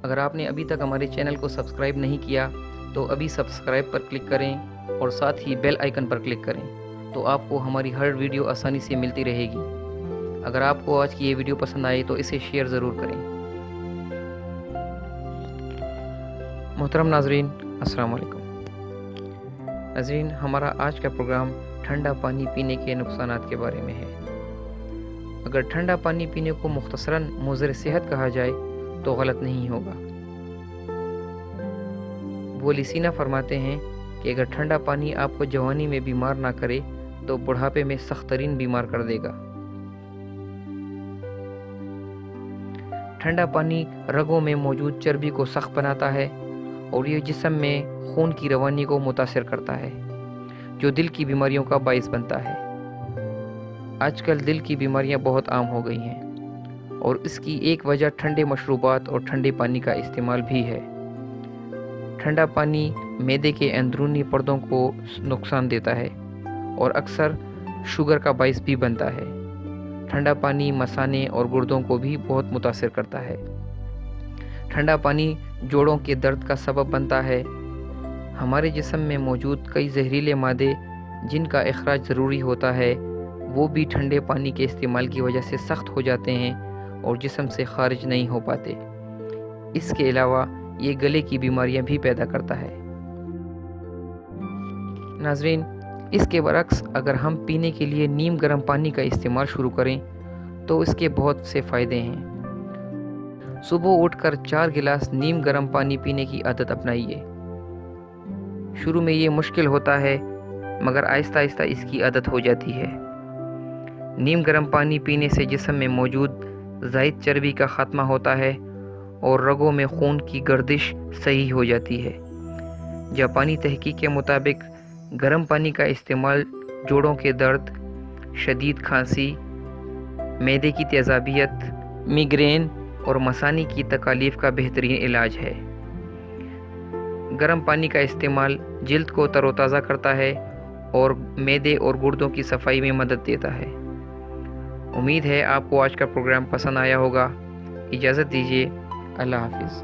اگر آپ نے ابھی تک ہمارے چینل کو سبسکرائب نہیں کیا تو ابھی سبسکرائب پر کلک کریں اور ساتھ ہی بیل آئیکن پر کلک کریں تو آپ کو ہماری ہر ویڈیو آسانی سے ملتی رہے گی۔ اگر آپ کو آج کی یہ ویڈیو پسند آئے تو اسے شیئر ضرور کریں۔ محترم ناظرین، السلام علیکم۔ ناظرین، ہمارا آج کا پروگرام ٹھنڈا پانی پینے کے نقصانات کے بارے میں ہے۔ اگر ٹھنڈا پانی پینے کو مختصراً مضر صحت کہا جائے تو غلط نہیں ہوگا۔ ولی سینا فرماتے ہیں کہ اگر ٹھنڈا پانی آپ کو جوانی میں بیمار نہ کرے تو بڑھاپے میں سخت ترین بیمار کر دے گا۔ ٹھنڈا پانی رگوں میں موجود چربی کو سخت بناتا ہے اور یہ جسم میں خون کی روانی کو متاثر کرتا ہے، جو دل کی بیماریوں کا باعث بنتا ہے۔ آج کل دل کی بیماریاں بہت عام ہو گئی ہیں اور اس کی ایک وجہ ٹھنڈے مشروبات اور ٹھنڈے پانی کا استعمال بھی ہے۔ ٹھنڈا پانی معدے کے اندرونی پردوں کو نقصان دیتا ہے اور اکثر شوگر کا باعث بھی بنتا ہے۔ ٹھنڈا پانی مثانے اور گردوں کو بھی بہت متاثر کرتا ہے۔ ٹھنڈا پانی جوڑوں کے درد کا سبب بنتا ہے۔ ہمارے جسم میں موجود کئی زہریلے مادے جن کا اخراج ضروری ہوتا ہے وہ بھی ٹھنڈے پانی کے استعمال کی وجہ سے سخت ہو جاتے ہیں اور جسم سے خارج نہیں ہو پاتے۔ اس کے علاوہ یہ گلے کی بیماریاں بھی پیدا کرتا ہے۔ ناظرین، اس کے برعکس اگر ہم پینے کے لیے نیم گرم پانی کا استعمال شروع کریں تو اس کے بہت سے فائدے ہیں۔ صبح اٹھ کر 4 گلاس نیم گرم پانی پینے کی عادت اپنائیے۔ شروع میں یہ مشکل ہوتا ہے مگر آہستہ آہستہ اس کی عادت ہو جاتی ہے۔ نیم گرم پانی پینے سے جسم میں موجود زائد چربی کا خاتمہ ہوتا ہے اور رگوں میں خون کی گردش صحیح ہو جاتی ہے۔ جاپانی تحقیق کے مطابق گرم پانی کا استعمال جوڑوں کے درد، شدید کھانسی، معدے کی تیزابیت، میگرین اور مثانی کی تکالیف کا بہترین علاج ہے۔ گرم پانی کا استعمال جلد کو تر و تازہ کرتا ہے اور معدے اور گردوں کی صفائی میں مدد دیتا ہے۔ امید ہے آپ کو آج کا پروگرام پسند آیا ہوگا۔ اجازت دیجیے، اللہ حافظ۔